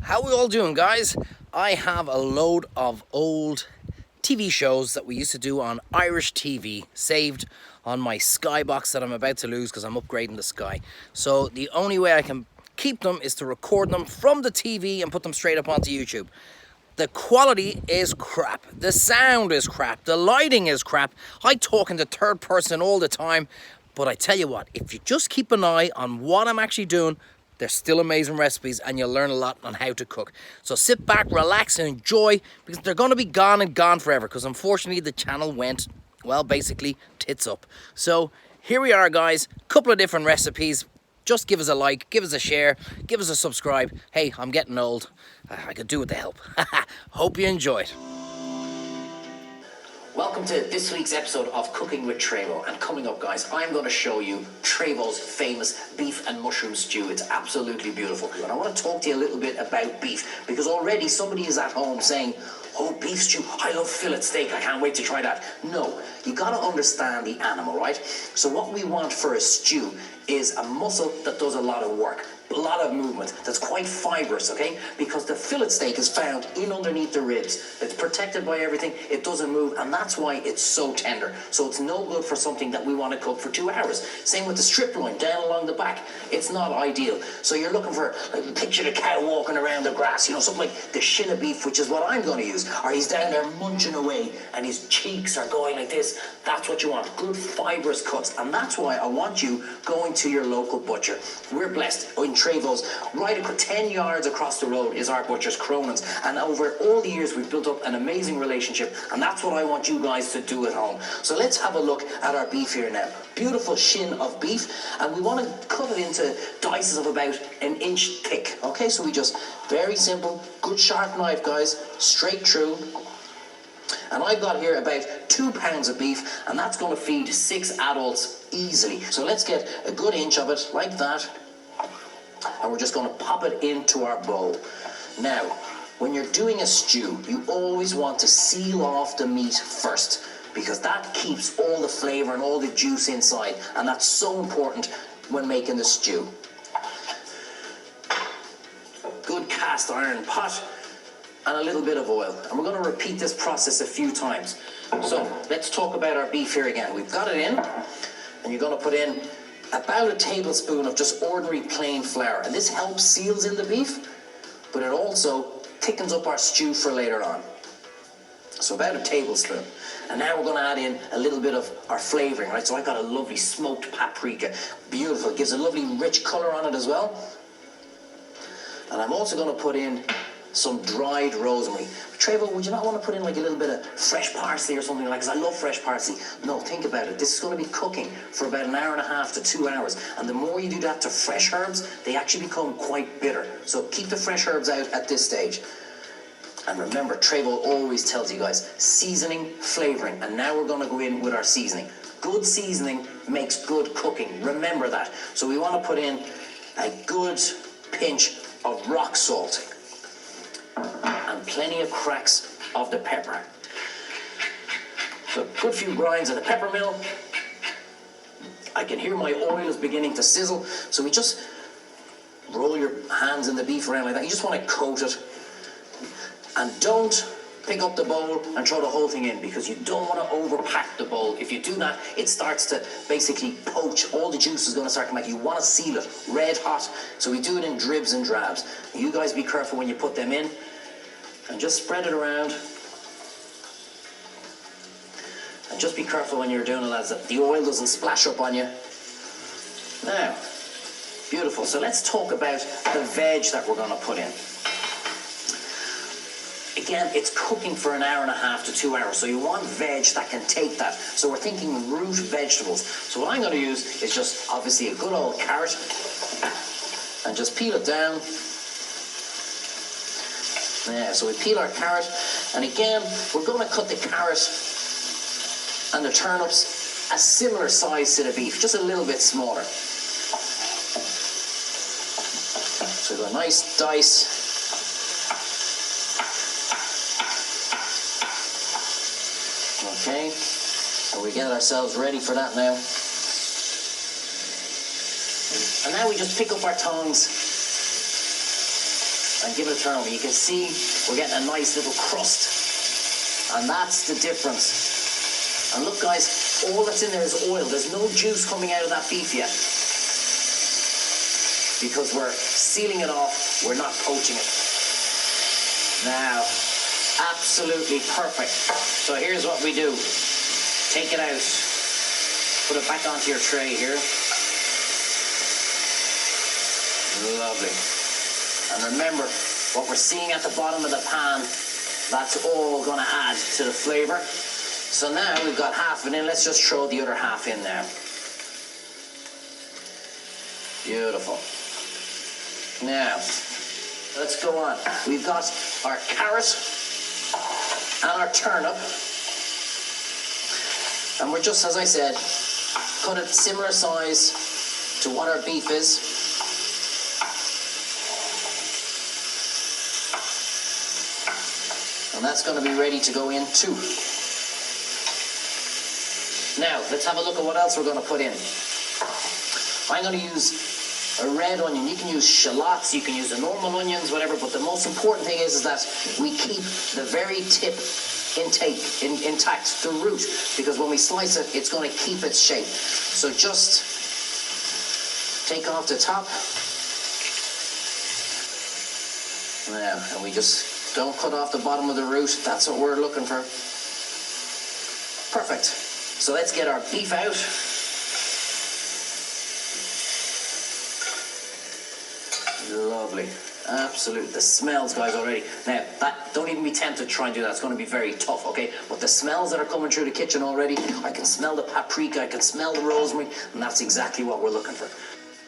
How we all doing, guys? I have a load of old TV shows that we used to do on Irish TV saved on my Skybox that I'm about to lose because I'm upgrading the Sky. So the only way I can keep them is to record them from the TV and put them straight up onto YouTube. The quality is crap. The sound is crap. The lighting is crap. I talk in the third person all the time. But I tell you what, if you just keep an eye on what I'm actually doing, they're still amazing recipes and you'll learn a lot on how to cook. So sit back, relax and enjoy, because they're going to be gone and gone forever, because unfortunately the channel went, well, basically tits up. So here we are, guys, couple of different recipes. Just give us a like, give us a share, give us a subscribe. Hey, I'm getting old. I could do with the help. Hope you enjoy it. Welcome to this week's episode of Cooking with Treyvaud. And coming up, guys, I'm going to show you Treyvaud's famous beef and mushroom stew. It's absolutely beautiful. And I want to talk to you a little bit about beef, because already somebody is at home saying, oh, beef stew, I love fillet steak, I can't wait to try that. No, you got to understand the animal, right? So what we want for a stew is a muscle that does a lot of work, a lot of movement, that's quite fibrous, okay? Because the fillet steak is found in underneath the ribs. It's protected by everything, it doesn't move, and that's why it's so tender. So it's no good for something that we want to cook for 2 hours. Same with the strip loin down along the back. It's not ideal. So you're looking for, like, picture the cow walking around the grass, you know, something like the shin of beef, which is what I'm going to use. Or he's down there munching away and his cheeks are going like this. That's what you want, good fibrous cuts. And that's why I want you going to your local butcher. We're blessed in Treyvaud's, right 10 yards across the road is our butcher's, Cronin's, and over all the years we've built up an amazing relationship, and that's what I want you guys to do at home. So let's have a look at our beef here now. Beautiful shin of beef, and we want to cut it into dices of about 1 inch thick. Okay, so we just, very simple, good sharp knife, guys, straight through. And I've got here about 2 pounds of beef, and that's going to feed 6 adults easily. So let's get a good inch of it like that, and we're just going to pop it into our bowl. Now, when you're doing a stew, you always want to seal off the meat first, because that keeps all the flavor and all the juice inside, and that's so important when making the stew. Good cast iron pot and a little bit of oil, and we're going to repeat this process a few times. So let's talk about our beef here again. We've got it in, and you're going to put in about a tablespoon of just ordinary plain flour, and this helps seals in the beef, but it also thickens up our stew for later on. So about a tablespoon. And now we're going to add in a little bit of our flavoring, right? So I got a lovely smoked paprika, beautiful, it gives a lovely rich color on it as well. And I'm also going to put in some dried rosemary. Treyvaud, would you not want to put in like a little bit of fresh parsley or something like that? Because I love fresh parsley. No, think about it. This is going to be cooking for about 1.5 to 2 hours. And the more you do that to fresh herbs, they actually become quite bitter. So keep the fresh herbs out at this stage. And remember, Treyvaud always tells you guys, seasoning, flavoring. And now we're going to go in with our seasoning. Good seasoning makes good cooking. Remember that. So we want to put in a good pinch of rock salt and plenty of cracks of the pepper. So a good few grinds of the pepper mill. I can hear my oil is beginning to sizzle. So we just roll your hands in the beef around like that. You just want to coat it. And don't pick up the bowl and throw the whole thing in, because you don't want to overpack the bowl. If you do that, it starts to basically poach. All the juice is going to start coming out. You want to seal it red hot. So we do it in dribs and drabs. You guys be careful when you put them in, and just spread it around. And just be careful when you're doing it, lads, that the oil doesn't splash up on you. Now, beautiful. So let's talk about the veg that we're going to put in. Again, it's cooking for 1.5 to 2 hours, so you want veg that can take that. So we're thinking root vegetables. So what I'm going to use is just, obviously, a good old carrot, and just peel it down. Yeah, so we peel our carrot, and again, we're going to cut the carrot and the turnips a similar size to the beef, just a little bit smaller. So we've got a nice dice. Okay, so we get ourselves ready for that now. And now we just pick up our tongs and give it a turn over. You can see we're getting a nice little crust, and that's the difference. And look guys, all that's in there is oil. There's no juice coming out of that beef yet, because we're sealing it off, we're not poaching it. Now, absolutely perfect. So here's what we do. Take it out, put it back onto your tray here. Lovely. And remember, what we're seeing at the bottom of the pan, that's all gonna add to the flavor. So now we've got half of it in, let's just throw the other half in there. Beautiful. Now, let's go on. We've got our carrot and our turnip. And we're just, as I said, cut it similar size to what our beef is. And that's going to be ready to go in too. Now, let's have a look at what else we're going to put in. I'm going to use a red onion. You can use shallots, you can use the normal onions, whatever, but the most important thing is that we keep the very tip intact, the root, because when we slice it, it's going to keep its shape. So just take off the top. Now, and we just don't cut off the bottom of the root. That's what we're looking for. Perfect. So let's get our beef out. Lovely. Absolute. The smells, guys, already. Now, don't even be tempted to try and do that. It's going to be very tough, okay? But the smells that are coming through the kitchen already, I can smell the paprika, I can smell the rosemary, and that's exactly what we're looking for.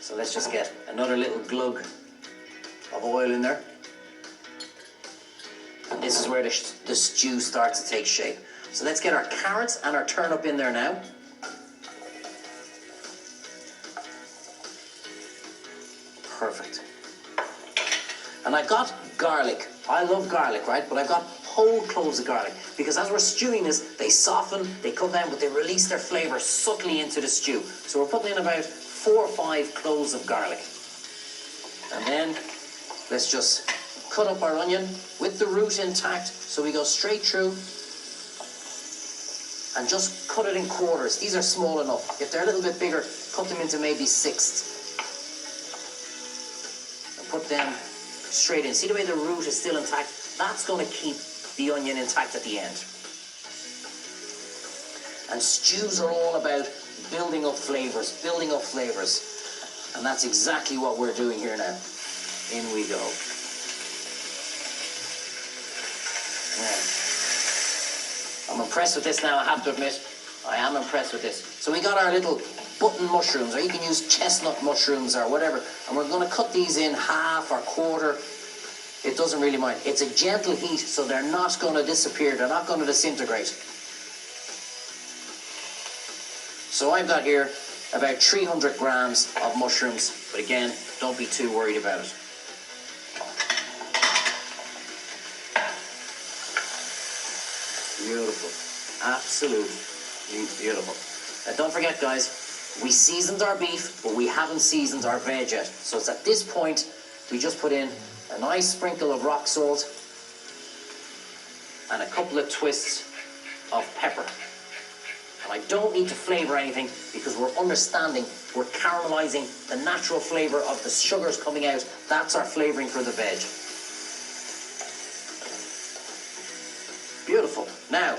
So let's just get another little glug of oil in there. And this is where the stew starts to take shape. So let's get our carrots and our turnip in there now. Perfect. And I've got garlic. I love garlic, right? But I've got whole cloves of garlic, because as we're stewing this, they soften, they come down, but they release their flavour subtly into the stew. So we're putting in about 4 or 5 cloves of garlic. And then let's just cut up our onion with the root intact, so we go straight through and just cut it in quarters. These are small enough. If they're a little bit bigger, cut them into maybe sixths. And put them straight in. See the way the root is still intact? That's going to keep the onion intact at the end. And stews are all about building up flavors. And that's exactly what we're doing here now. In we go. Yeah. I'm impressed with this now, I have to admit. I am impressed with this. So we got our little button mushrooms, or you can use chestnut mushrooms or whatever. And we're going to cut these in half or quarter. It doesn't really mind. It's a gentle heat, so they're not going to disappear. They're not going to disintegrate. So I've got here about 300 grams of mushrooms. But again, don't be too worried about it. Beautiful. Absolutely beautiful. Now don't forget, guys, we seasoned our beef, but we haven't seasoned our veg yet. So it's at this point, we just put in a nice sprinkle of rock salt and a couple of twists of pepper. And I don't need to flavour anything, because we're caramelizing the natural flavour of the sugars coming out. That's our flavouring for the veg. Beautiful. Now,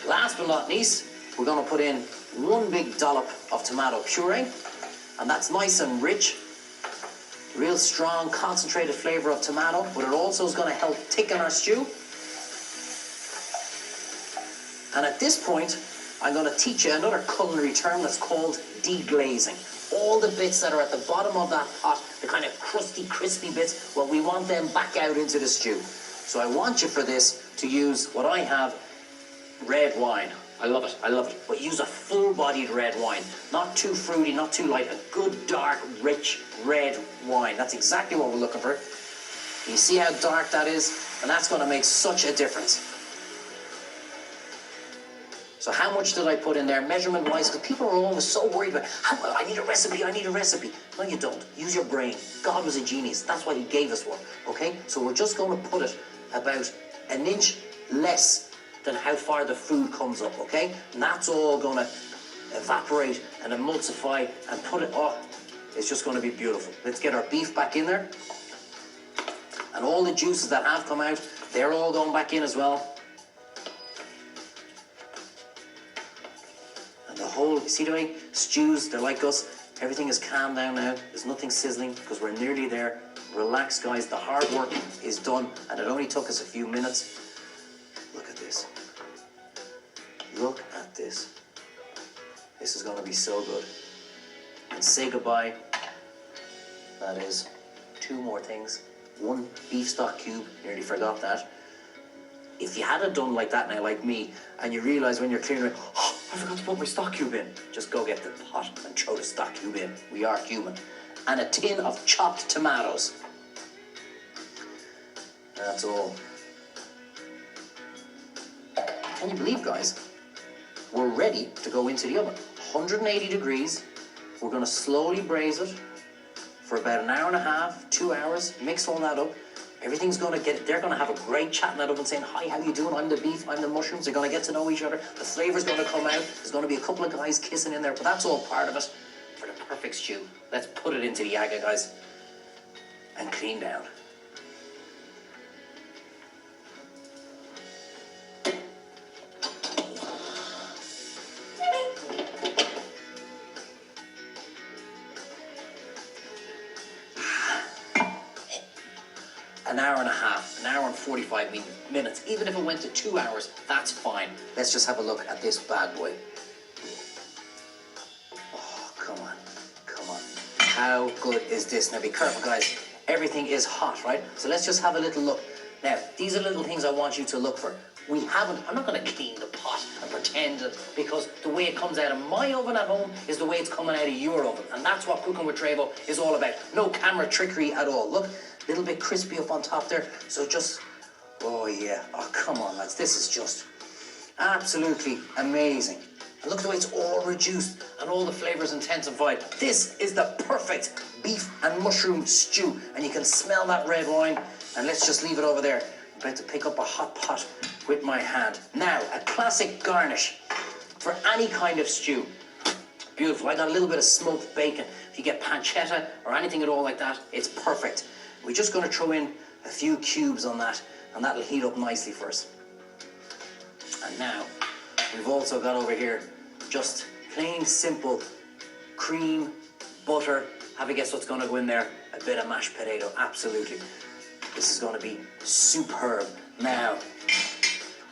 last but not least, we're going to put in 1 big dollop of tomato puree, and that's nice and rich, real strong concentrated flavour of tomato, but it also is going to help thicken our stew. And at this point, I'm going to teach you another culinary term that's called deglazing. All the bits that are at the bottom of that pot, the kind of crusty, crispy bits, well, we want them back out into the stew. So I want you for this to use what I have, red wine. I love it. But use a full-bodied red wine. Not too fruity, not too light. A good, dark, rich red wine. That's exactly what we're looking for. You see how dark that is? And that's going to make such a difference. So So how much did I put in there measurement-wise? Because people are always so worried about, I need a recipe, I need a recipe. No, you don't. Use your brain. God was a genius. That's why he gave us one, okay? So we're just going to put it about an inch less than how far the food comes up, okay? And that's all going to evaporate and emulsify and put it, oh, it's just going to be beautiful. Let's get our beef back in there. And all the juices that have come out, they're all going back in as well. And the whole, see the way stews, they're like us. Everything is calmed down now. There's nothing sizzling because we're nearly there. Relax, guys. The hard work is done and it only took us a few minutes. Look at this. Look at this. This is going to be so good. And say goodbye. That is 2 more things. 1 beef stock cube, nearly forgot that. If you had it done like that now, like me, and you realise when you're clearing it, oh, I forgot to put my stock cube in. Just go get the pot and throw the stock cube in. We are human. And a tin of chopped tomatoes. That's all. Can you believe, guys? We're ready to go into the oven. 180 degrees. We're going to slowly braise it for about an hour and a half, 2 hours. Mix all that up. Everything's going to get, they're going to have a great chat in that oven saying, hi, how you doing? I'm the beef, I'm the mushrooms. They're going to get to know each other. The flavour's going to come out. There's going to be a couple of guys kissing in there, but that's all part of it for the perfect stew. Let's put it into the yaga, guys, and clean down. An hour and a half, an hour and 45 minutes. Even if it went to 2 hours, that's fine. Let's just have a look at this bad boy. Oh, come on, come on. How good is this? Now be careful, guys. Everything is hot, right? So let's just have a little look. Now, these are little things I want you to look for. We haven't, I'm not going to clean the pot and pretend that, because the way it comes out of my oven at home is the way it's coming out of your oven. And that's what Cooking with Treyvaud is all about. No camera trickery at all. Look. Little bit crispy up on top there, so just, oh yeah, oh come on lads, this is just absolutely amazing. And look at the way it's all reduced and all the flavours intensified. This is the perfect beef and mushroom stew, and you can smell that red wine. And let's just leave it over there. I'm about to pick up a hot pot with my hand. Now, a classic garnish for any kind of stew. Beautiful. I got a little bit of smoked bacon. If you get pancetta or anything at all like that, it's perfect. We're just going to throw in a few cubes on that, and that'll heat up nicely for us. And now, we've also got over here just plain simple cream, butter. Have a guess what's going to go in there? A bit of mashed potato, absolutely. This is going to be superb. Now,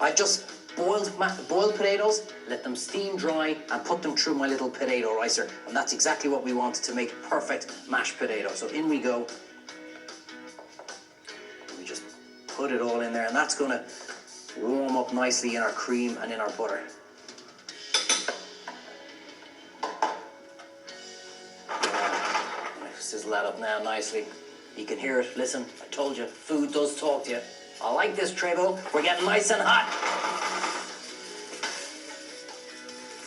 I just boiled potatoes, let them steam dry, and put them through my little potato ricer. And that's exactly what we wanted to make perfect mashed potato. So in we go. Put it all in there, and that's going to warm up nicely in our cream and in our butter. Sizzle that up now nicely. You can hear it. Listen, I told you, food does talk to you. I like this, Treyvaud. We're getting nice and hot.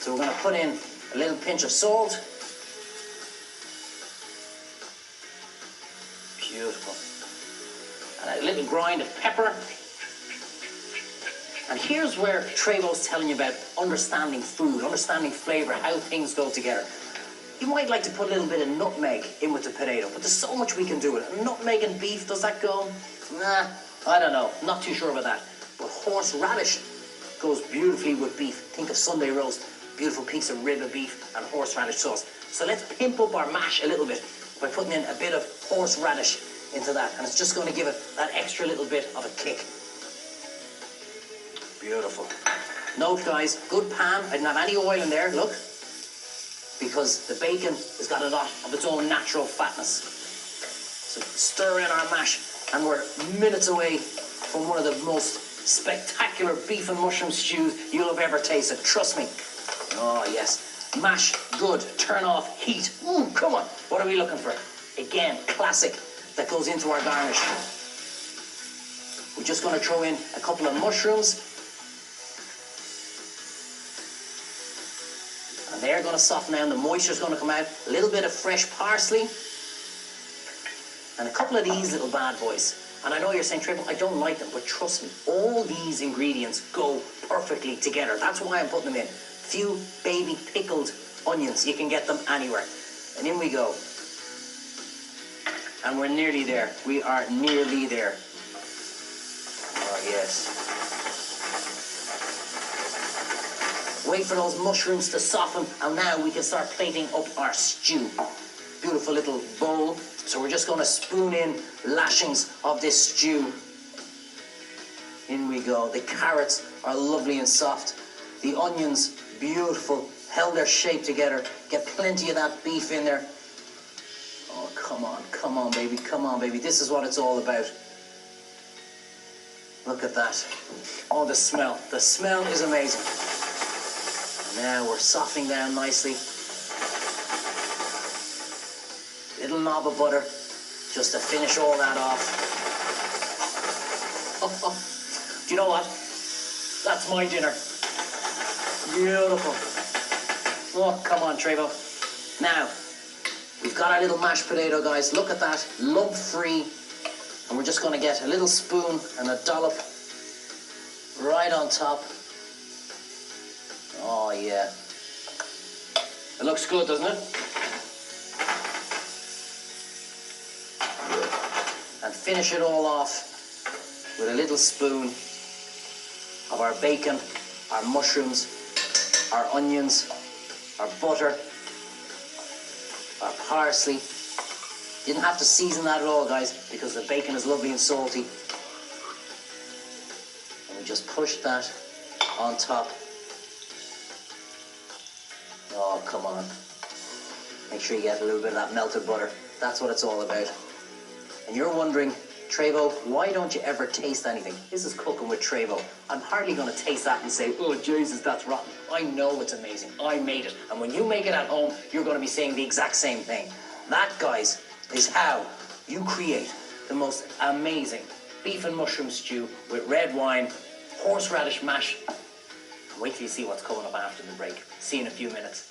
So we're going to put in a little pinch of salt. Beautiful. And a little grind of pepper. And here's where Treyvaud's telling you about understanding food, understanding flavour, how things go together. You might like to put a little bit of nutmeg in with the potato, but there's so much we can do with it. Nutmeg and beef, does that go? Nah, I don't know. Not too sure about that. But horseradish goes beautifully with beef. Think of Sunday roast, beautiful piece of rib of beef and horseradish sauce. So let's pimp up our mash a little bit by putting in a bit of horseradish into that, and it's just going to give it that extra little bit of a kick. Beautiful. Note, guys, good pan. I didn't have any oil in there, look, because the bacon has got a lot of its own natural fatness. So stir in our mash, and we're minutes away from one of the most spectacular beef and mushroom stews you'll have ever tasted. Trust me. Oh yes. Mash good. Turn off heat. Ooh, come on. What are we looking for? Again, classic. That goes into our garnish. We're just going to throw in a couple of mushrooms. they're going to soften down, the moisture's going to come out, a little bit of fresh parsley, and a couple of these little bad boys. And I know you're saying, Treyvaud, I don't like them, but trust me, all these ingredients go perfectly together. That's why I'm putting them in. Few baby pickled onions, you can get them anywhere. And in we go. And we're nearly there. We are nearly there. Oh, yes. Wait for those mushrooms to soften, and now we can start plating up our stew. Beautiful little bowl. So we're just going to spoon in lashings of this stew. In we go. The carrots are lovely and soft. The onions, beautiful, held their shape together. Get plenty of that beef in there. Oh, come on, baby, come on, baby. This is what it's all about. Look at that. Oh, the smell. The smell is amazing. And now we're softening down nicely. Little knob of butter, just to finish all that off. Oh. Do you know what? That's my dinner. Beautiful. Oh, come on, Treyvaud. Now, we've got our little mashed potato, guys. Look at that, lump-free. And we're just going to get a little spoon and a dollop right on top. Oh, yeah. It looks good, doesn't it? And finish it all off with a little spoon of our bacon, our mushrooms, our onions, our butter, our parsley. Didn't have to season that at all, guys, because the bacon is lovely and salty. And we just push that on top. Oh, come on. Make sure you get a little bit of that melted butter. That's what it's all about. And you're wondering, Treyvaud, why don't you ever taste anything? This is Cooking with Treyvaud. I'm hardly going to taste that and say, oh, Jesus, that's rotten. I know it's amazing. I made it. And when you make it at home, you're going to be saying the exact same thing. That, guys, is how you create the most amazing beef and mushroom stew with red wine, horseradish mash. Wait till you see what's coming up after the break. See you in a few minutes.